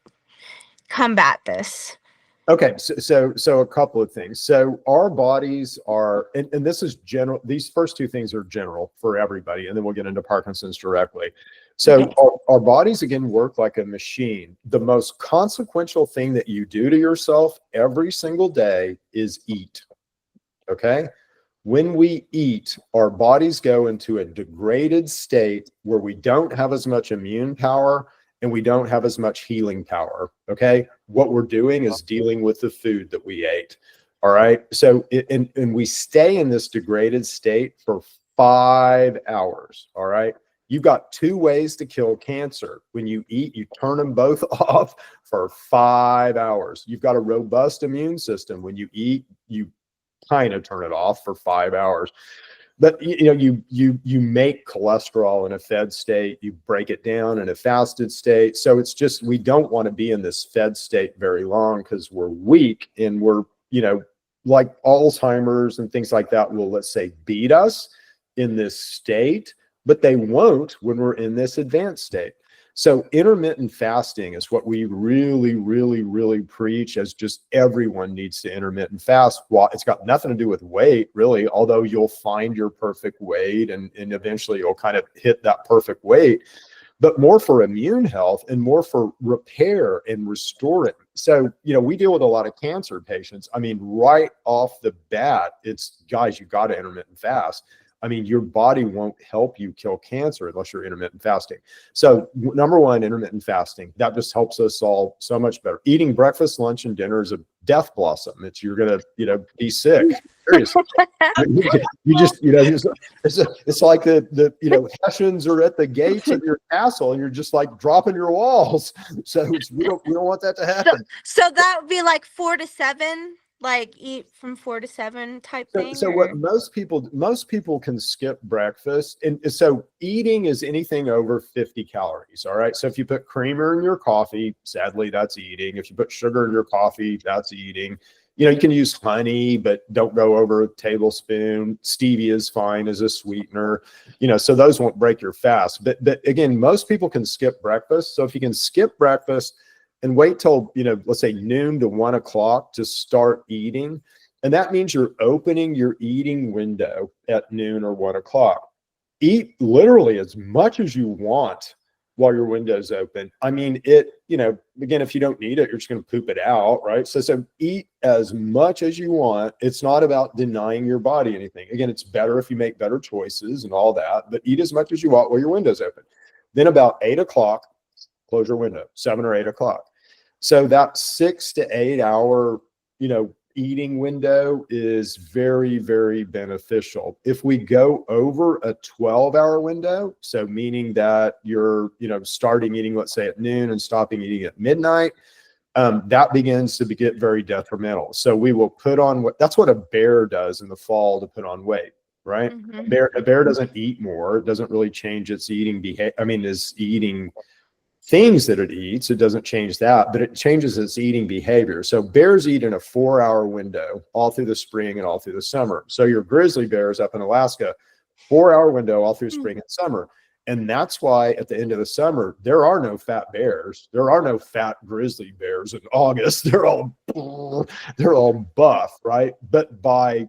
Speaker 3: combat this?
Speaker 1: Okay, so a couple of things. So our bodies are, and this is general, these first two things are general for everybody, and then we'll get into Parkinson's directly. So
Speaker 3: Okay.
Speaker 1: our bodies, again, work like a machine. The most consequential thing that you do to yourself every single day is eat, okay? When we eat, our bodies go into a degraded state where we don't have as much immune power and we don't have as much healing power, okay? What we're doing is dealing with the food that we ate, all right? So, and we stay in this degraded state for 5 hours, all right? You've got 2 ways to kill cancer. When you eat, you turn them both off for 5 hours. You've got a robust immune system. When you eat, you kind of turn it off for 5 hours. But you know, you make cholesterol in a fed state, you break it down in a fasted state. So it's just, we don't want to be in this fed state very long because we're weak, and we're, you know, like Alzheimer's and things like that will, let's say, beat us in this state, but they won't when we're in this advanced state. So intermittent fasting is what we really, really, really preach, as just everyone needs to intermittent fast. Well, it's got nothing to do with weight, really, although you'll find your perfect weight and eventually you'll kind of hit that perfect weight, but more for immune health and more for repair and restoring. So, you know, we deal with a lot of cancer patients. I mean, right off the bat, it's, guys, you got to intermittent fast. I mean, your body won't help you kill cancer unless you're intermittent fasting. So number one, intermittent fasting, that just helps us all so much better. Eating breakfast, lunch, and dinner is a death blossom. It's, you're going to, you know, be sick. Seriously. You just, you know, it's like the, you know, Hessians are at the gates of your castle and you're just like dropping your walls. So we don't want that to happen.
Speaker 3: So that would be like 4 to 7, like eat from 4 to 7 type thing.
Speaker 1: So what most people can skip breakfast. And so eating is anything over 50 calories. All right. So if you put creamer in your coffee, sadly, that's eating. If you put sugar in your coffee, that's eating. You know, you can use honey, but don't go over a tablespoon. Stevia is fine as a sweetener, you know, so those won't break your fast. But again, most people can skip breakfast. So if you can skip breakfast and wait till, you know, let's say noon to 1 o'clock to start eating, and that means you're opening your eating window at noon or 1 o'clock. Eat literally as much as you want while your window's open. I mean, it, you know, again, if you don't need it, you're just going to poop it out, right? So eat as much as you want. It's not about denying your body anything. Again, it's better if you make better choices and all that, but eat as much as you want while your window's open. Then about 8 o'clock, close your window, 7 or 8 o'clock. So that 6 to 8 hour, eating window is very, very beneficial. If we go over a 12-hour window, so meaning that you're, starting eating, let's say at noon and stopping eating at midnight, that begins to get very detrimental. So we will put on that's what a bear does in the fall to put on weight, right? A bear doesn't eat more. It doesn't really change its eating behavior. Is eating things that it eats. It doesn't change that, but it changes its eating behavior. So bears eat in a 4-hour window all through the spring and all through the summer. So your grizzly bears up in Alaska, 4-hour window all through spring and summer. And that's why at the end of the summer, there are no fat bears. There are no fat grizzly bears in August. They're all buff, right? But by,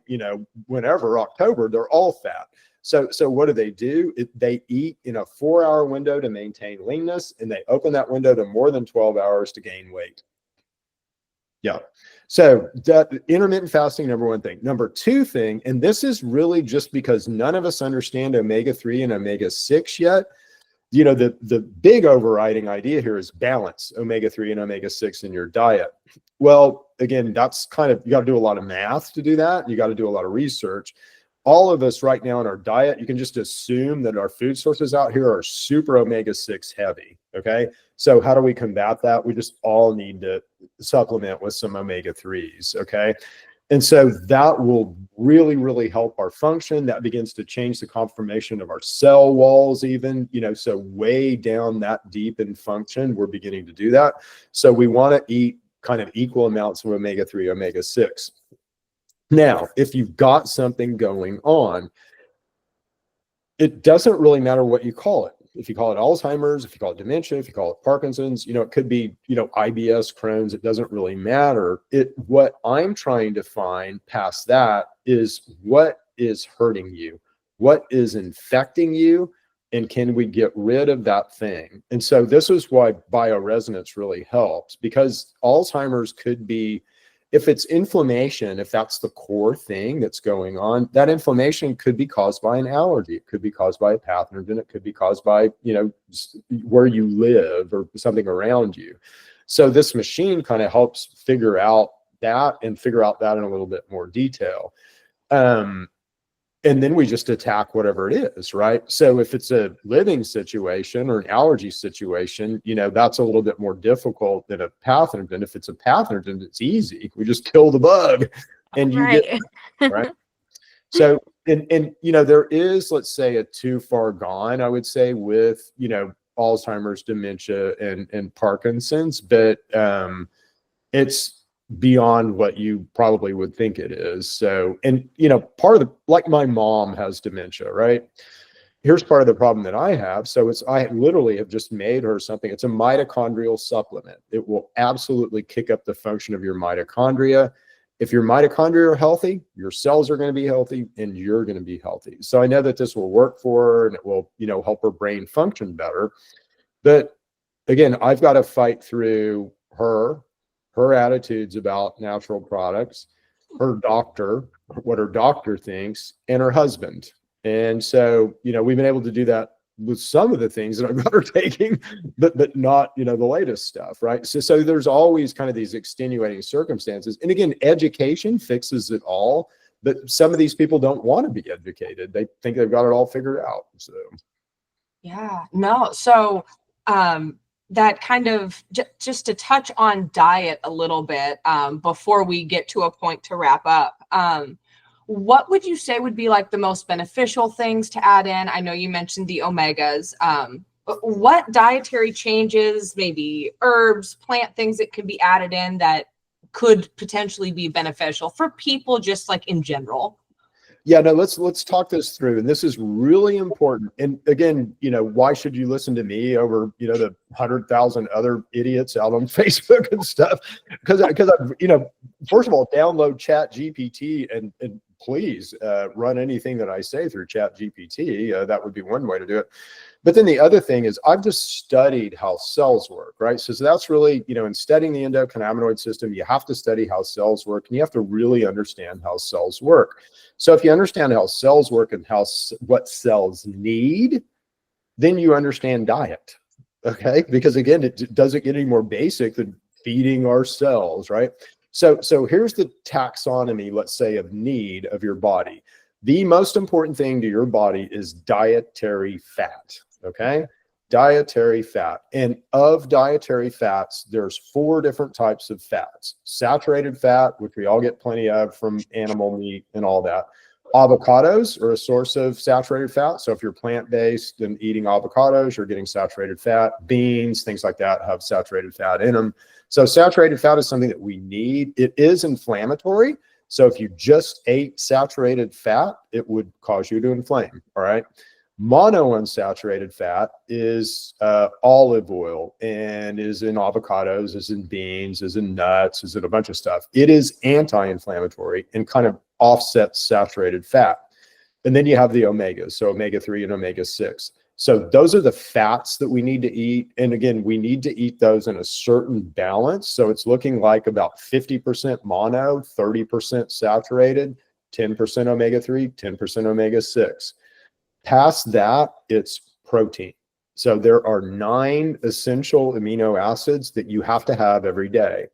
Speaker 1: whenever October, they're all fat. So what do? They eat in a 4-hour window to maintain leanness, and they open that window to more than 12 hours to gain weight. Yeah. So that intermittent fasting, number one thing. Number two thing, and this is really just because none of us understand omega-3 and omega-6 yet. The big overriding idea here is balance omega-3 and omega-6 in your diet. Well, again, that's you got to do a lot of math to do that. You got to do a lot of research. All of us right now in our diet, you can just assume that our food sources out here are super omega-6 heavy. Okay. So how do we combat that? We just all need to supplement with some omega-3s. Okay. And so that will really, really help our function. That begins to change the conformation of our cell walls even, so way down that deep in function, we're beginning to do that. So we want to eat kind of equal amounts of omega-3, omega-6. Now, if you've got something going on, it doesn't really matter what you call it. If you call it Alzheimer's, if you call it dementia, if you call it Parkinson's, it could be, IBS, Crohn's, it doesn't really matter. What I'm trying to find past that is what is hurting you, what is infecting you, and can we get rid of that thing? And so this is why bioresonance really helps, because Alzheimer's could be, if it's inflammation, if that's the core thing that's going on, that inflammation could be caused by an allergy. It could be caused by a pathogen. It could be caused by, where you live or something around you. So this machine kind of helps figure out that and figure out that in a little bit more detail. And then we just attack whatever it is, right? So if it's a living situation or an allergy situation, that's a little bit more difficult than a pathogen. If it's a pathogen, it's easy. We just kill the bug and you get, right? So, and there is, let's say, a too far gone, I would say, with, Alzheimer's, dementia, and Parkinson's, but it's beyond what you probably would think it is. So, and part of like my mom has dementia, right? Here's part of the problem that I have. So I literally have just made her something. It's a mitochondrial supplement. It will absolutely kick up the function of your mitochondria. If your mitochondria are healthy, your cells are going to be healthy and you're going to be healthy. So I know that this will work for her and it will, help her brain function better. But again, I've got to fight through her attitudes about natural products, her doctor, what her doctor thinks, and her husband. And so, we've been able to do that with some of the things that I've got her taking, but not, the latest stuff, right? So there's always kind of these extenuating circumstances. And again, education fixes it all, but some of these people don't want to be educated. They think they've got it all figured out. So,
Speaker 2: yeah, no. So, that kind of just to touch on diet a little bit before we get to a point to wrap up. What would you say would be like the most beneficial things to add in? I know you mentioned the omegas. What dietary changes, maybe herbs, plant things that could be added in that could potentially be beneficial for people just like in general?
Speaker 1: Yeah, no, let's talk this through. And this is really important. And again, why should you listen to me over, the 100,000 other idiots out on Facebook and stuff? Because first of all, download Chat GPT and please run anything that I say through Chat GPT. That would be one way to do it. But then the other thing is I've just studied how cells work, right? So that's really, in studying the endocannabinoid system, you have to study how cells work and you have to really understand how cells work. So if you understand how cells work and what cells need, then you understand diet, okay? Because again, it doesn't get any more basic than feeding our cells, right? So here's the taxonomy, let's say, of need of your body. The most important thing to your body is dietary fat, okay? Dietary fat. And of dietary fats, there's 4 different types of fats. Saturated fat, which we all get plenty of from animal meat and all that. Avocados are a source of saturated fat. So if you're plant-based and eating avocados, you're getting saturated fat. Beans, things like that have saturated fat in them. So saturated fat is something that we need. It is inflammatory. So if you just ate saturated fat, it would cause you to inflame, all right? Monounsaturated fat is olive oil, and is in avocados, is in beans, is in nuts, is in a bunch of stuff. It is anti-inflammatory and kind of offsets saturated fat. And then you have the omegas, so omega-3 and omega-6. So those are the fats that we need to eat. And again, we need to eat those in a certain balance. So it's looking like about 50% mono, 30% saturated, 10% omega-3, 10% omega-6. Past that, it's protein. So there are 9 essential amino acids that you have to have every day.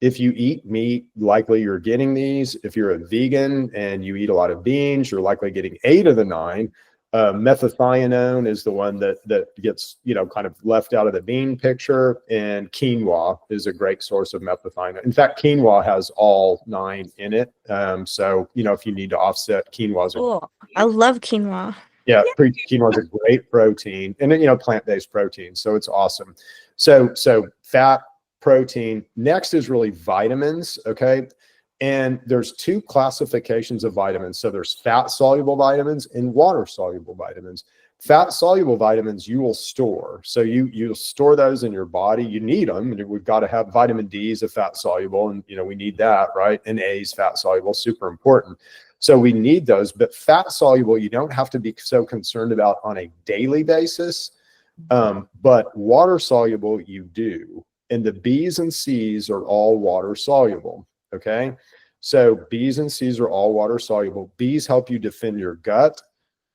Speaker 1: If you eat meat, likely you're getting these. If you're a vegan and you eat a lot of beans, you're likely getting 8 of the 9. Methionine is the one that gets, kind of left out of the bean picture, and quinoa is a great source of methionine. In fact, quinoa has all 9 in it. So, if you need to offset, quinoa is
Speaker 3: I love quinoa.
Speaker 1: Yeah, quinoa is a great protein, and then, plant-based protein. So it's awesome. So fat, protein. Next is really vitamins. Okay. And there's 2 classifications of vitamins. So there's fat soluble vitamins and water soluble vitamins. Fat soluble vitamins you will store. So you'll store those in your body. You need them. And we've got to have vitamin D is a fat soluble, and we need that, right? And A is fat soluble, super important. So we need those, but fat soluble, you don't have to be so concerned about on a daily basis. But water soluble, you do. And the B's and C's are all water soluble. Okay. So B's and C's are all water soluble. B's help you defend your gut,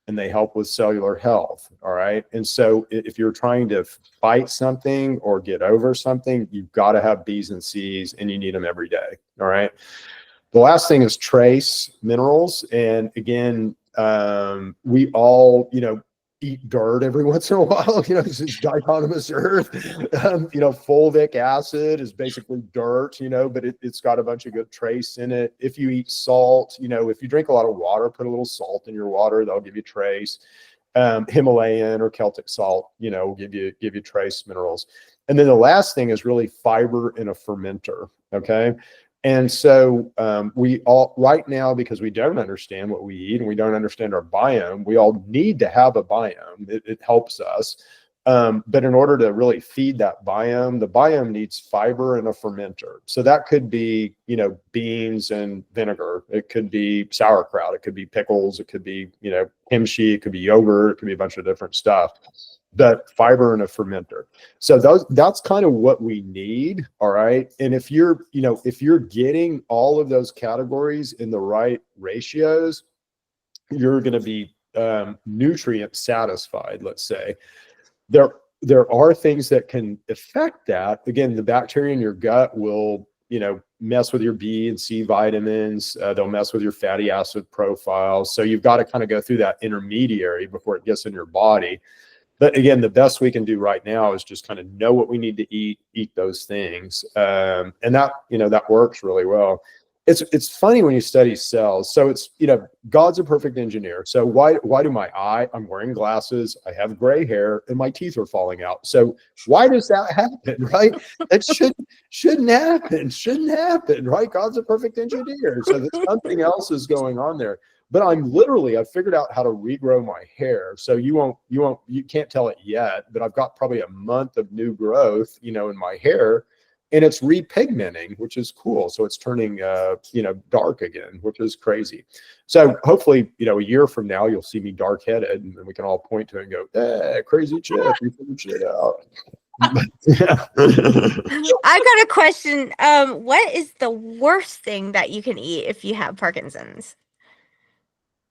Speaker 1: and they help with cellular health. All right. And so if you're trying to fight something or get over something, you've got to have B's and C's, and you need them every day. All right. The last thing is trace minerals. And again, we all, eat dirt every once in a while. This is dichotomous earth. Fulvic acid is basically dirt, but it's got a bunch of good trace in it. If you eat salt, if you drink a lot of water, put a little salt in your water, that'll give you trace. Himalayan or Celtic salt, will give you trace minerals. And then the last thing is really fiber in a fermenter. Okay. And so we all, right now, because we don't understand what we eat and we don't understand our biome, we all need to have a biome. It helps us. But in order to really feed that biome, the biome needs fiber and a fermenter. So that could be, beans and vinegar. It could be sauerkraut. It could be pickles. It could be, kimchi. It could be yogurt. It could be a bunch of different stuff. But fiber and a fermenter. So that's kind of what we need. All right. And if you're getting all of those categories in the right ratios, you're going to be nutrient satisfied, let's say. There are things that can affect that. Again, the bacteria in your gut will, mess with your B and C vitamins. They'll mess with your fatty acid profile. So you've got to kind of go through that intermediary before it gets in your body. But again, the best we can do right now is just kind of know what we need to eat those things. And that, that works really well. It's funny when you study cells. So it's, God's a perfect engineer. So why do I'm wearing glasses, I have gray hair, and my teeth are falling out. So why does that happen, right? It shouldn't happen, right? God's a perfect engineer. So there's something else is going on there. But I've figured out how to regrow my hair. So you can't tell it yet, but I've got probably a month of new growth, in my hair, and it's repigmenting, which is cool. So it's turning, dark again, which is crazy. So hopefully, a year from now, you'll see me dark headed, and then we can all point to it and go, crazy Chip, you figured shit out. Yeah.
Speaker 3: I got a question. What is the worst thing that you can eat if you have Parkinson's?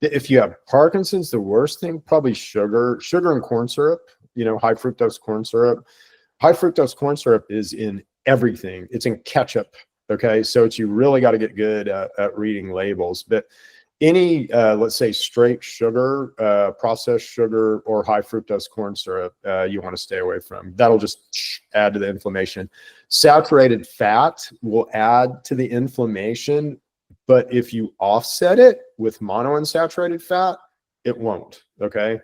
Speaker 1: If you have Parkinson's, the worst thing, probably sugar and corn syrup, high fructose corn syrup. High fructose corn syrup is in everything. It's in ketchup. Okay. So you really got to get good at reading labels. But any, let's say straight sugar, processed sugar, or high fructose corn syrup, you want to stay away from. That'll just add to the inflammation. Saturated fat will add to the inflammation, but if you offset it with monounsaturated fat, it won't. Okay.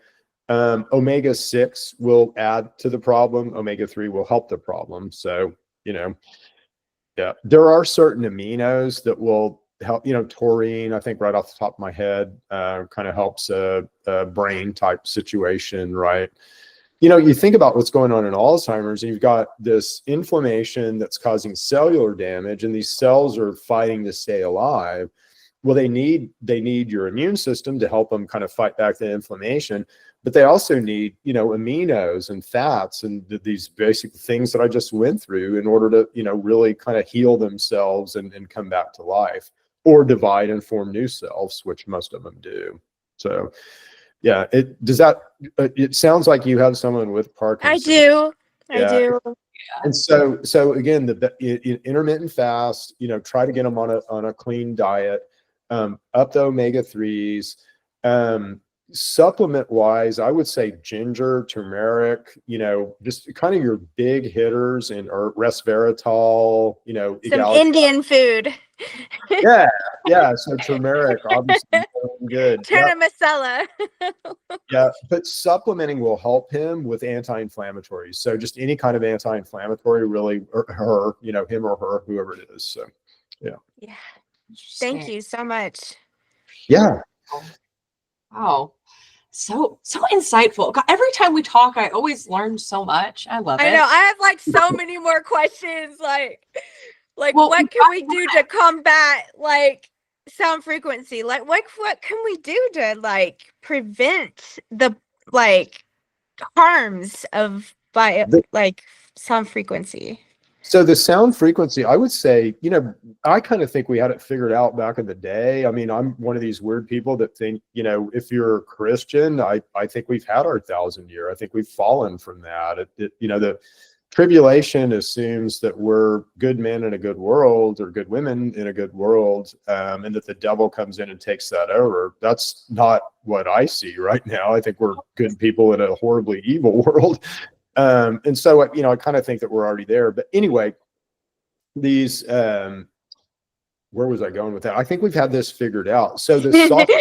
Speaker 1: Omega-6 will add to the problem. Omega-3 will help the problem. So, yeah, there are certain aminos that will help, taurine, I think right off the top of my head, kind of helps a brain type situation, right? You think about what's going on in Alzheimer's, and you've got this inflammation that's causing cellular damage, and these cells are fighting to stay alive. Well, they need your immune system to help them kind of fight back the inflammation, but they also need, aminos and fats and these basic things that I just went through in order to, really kind of heal themselves and come back to life, or divide and form new cells, which most of them do. So, yeah, it sounds like you have someone with Parkinson's.
Speaker 3: I do.
Speaker 1: Yeah.
Speaker 3: I do.
Speaker 1: And so again, the intermittent fast, try to get them on a clean diet, up the omega-3s. Supplement wise, I would say ginger, turmeric, just kind of your big hitters, or resveratrol,
Speaker 3: Some Indian food.
Speaker 1: Yeah. So turmeric, obviously, good.
Speaker 3: Tuna masala.
Speaker 1: Yeah, but supplementing will help him with anti-inflammatories. So just any kind of anti-inflammatory, really, or her, him or her, whoever it is. So, yeah.
Speaker 3: Yeah. Thank you so much.
Speaker 1: Yeah.
Speaker 2: Wow. So insightful. God, every time we talk, I always learn so much. I love it.
Speaker 3: I know. I have so many more questions. Well, what can we do to combat sound frequency? What can we do to prevent the harms of sound frequency?
Speaker 1: So the sound frequency, I would say, I kind of think we had it figured out back in the day. I mean, I'm one of these weird people that think, if you're a Christian, I think we've had our 1,000-year. I think we've fallen from that. The tribulation assumes that we're good men in a good world, or good women in a good world, and that the devil comes in and takes that over. That's not what I see right now. I think we're good people in a horribly evil world. And so, I kind of think that we're already there. But anyway, these, where was I going with that? I think we've had this figured out. So the soft,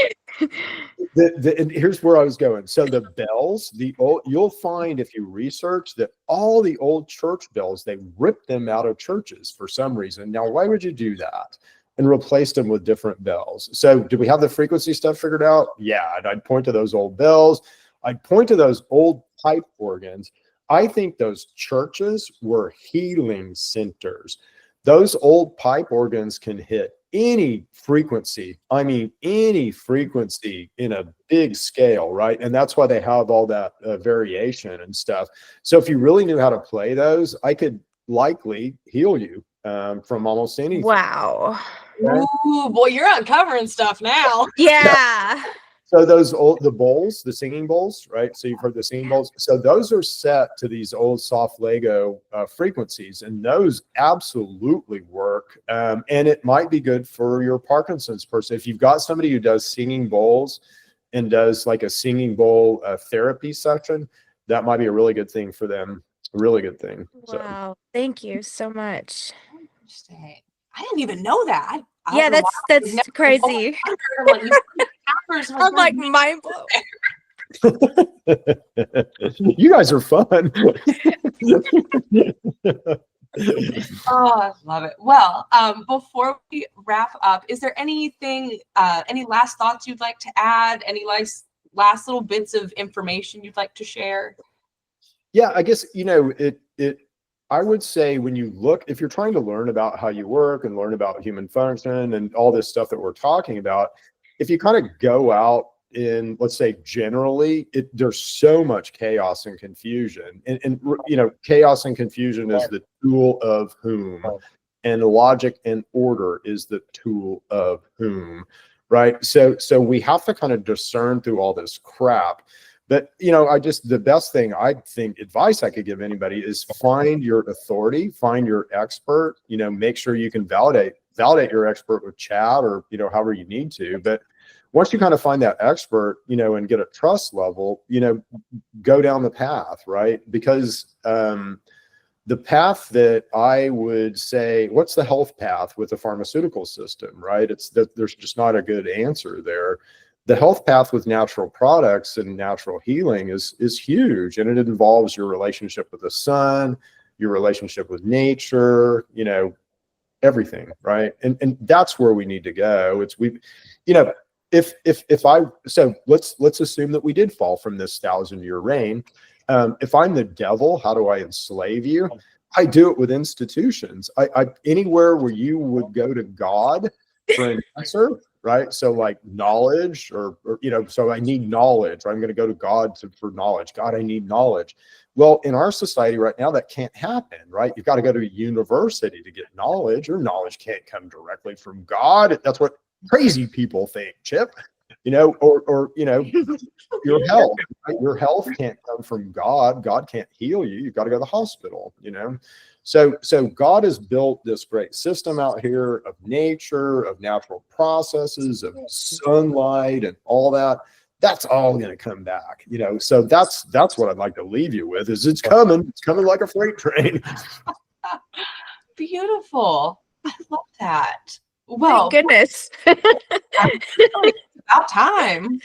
Speaker 1: and here's where I was going. So the bells, you'll find if you research that all the old church bells, they ripped them out of churches for some reason. Now, why would you do that? And replaced them with different bells. So do we have the frequency stuff figured out? Yeah. And I'd point to those old bells. I'd point to those old pipe organs. I think those churches were healing centers. Those old pipe organs can hit any frequency. I mean, any frequency in a big scale, right? And that's why they have all that variation and stuff. So if you really knew how to play those, I could likely heal you from almost anything.
Speaker 3: Wow.
Speaker 1: Okay?
Speaker 2: Ooh, boy, you're uncovering stuff now.
Speaker 3: Yeah.
Speaker 1: So the bowls, the singing bowls, right? So you've heard the singing bowls. So those are set to these old soft Lego frequencies, and those absolutely work. And it might be good for your Parkinson's person. If you've got somebody who does singing bowls and does like a singing bowl therapy session, that might be a really good thing for them. A really good thing.
Speaker 3: Wow. Thank you so much.
Speaker 2: Interesting. I didn't even know that.
Speaker 3: Yeah, that's crazy. I'm like mind blown.
Speaker 1: You guys are fun.
Speaker 2: Oh, I love it. Well, before we wrap up, is there anything, any last thoughts you'd like to add? Any last little bits of information you'd like to share?
Speaker 1: Yeah, I guess, I would say when you look, if you're trying to learn about how you work and learn about human function and all this stuff that we're talking about, if you kind of go out in, let's say, generally, there's so much chaos and confusion. And chaos and confusion is the tool of whom, and logic and order is the tool of whom, right? So we have to kind of discern through all this crap. But, you know, the best thing I think advice I could give anybody is find your authority, find your expert, you know, make sure you can validate your expert with chat or, you know, however you need to. But once you kind of find that expert, you know, and get a trust level, you know, go down the path, right? Because the path that I would say, what's the health path with the pharmaceutical system, right? It's that there's just not a good answer there. The health path with natural products and natural healing is huge, and it involves your relationship with the sun, your relationship with nature, you know, everything, right? And that's where we need to go. You know, so let's assume that we did fall from this 1,000-year reign. If I'm the devil, how do I enslave you? I do it with institutions. Anywhere where you would go to God for an answer, right? So like knowledge or you know, so I need knowledge. I'm going to go to God for knowledge. God, I need knowledge. Well, in our society right now, that can't happen, right? You've got to go to a university to get knowledge, or knowledge can't come directly from God. That's what crazy people think, Chip. You know, or you know, your health. Right? Your health can't come from God. God can't heal you. You've got to go to the hospital. You know, so God has built this great system out here of nature, of natural processes, of sunlight, and all that. That's all going to come back. You know, so that's what I'd like to leave you with. Is it's coming. It's coming like a freight train.
Speaker 2: Beautiful. I love that. Well,
Speaker 3: Thank goodness.
Speaker 2: it's about time.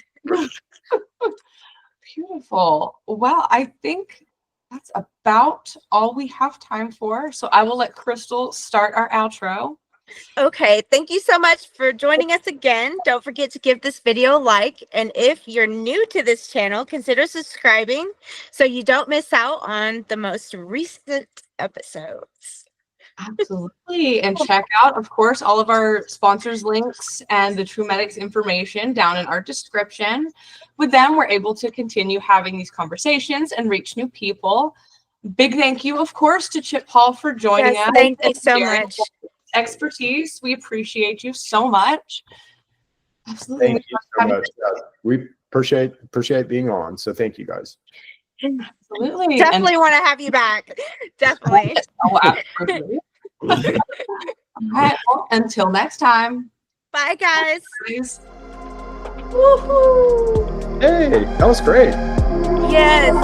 Speaker 2: Beautiful. Well, I think that's about all we have time for. So I will let Crystal start our outro.
Speaker 3: Okay, thank you so much for joining us again. Don't forget to give this video a like. And if you're new to this channel, consider subscribing so you don't miss out on the most recent episodes.
Speaker 2: Absolutely. And check out, of course, all of our sponsors' links and the Truemedx information down in our description. With them, we're able to continue having these conversations and reach new people. Big thank you, of course, to Chip Paul for joining us.
Speaker 3: Thank you so much.
Speaker 2: Expertise. We appreciate you so much. Absolutely.
Speaker 1: Thank you so much. We appreciate being on. So thank you guys.
Speaker 2: Absolutely.
Speaker 3: Definitely want to have you back. Definitely.
Speaker 2: Oh, absolutely. All right. Well, until next time.
Speaker 3: Bye, guys.
Speaker 2: Guys.
Speaker 3: Woohoo!
Speaker 1: Hey, that was great.
Speaker 3: Yes.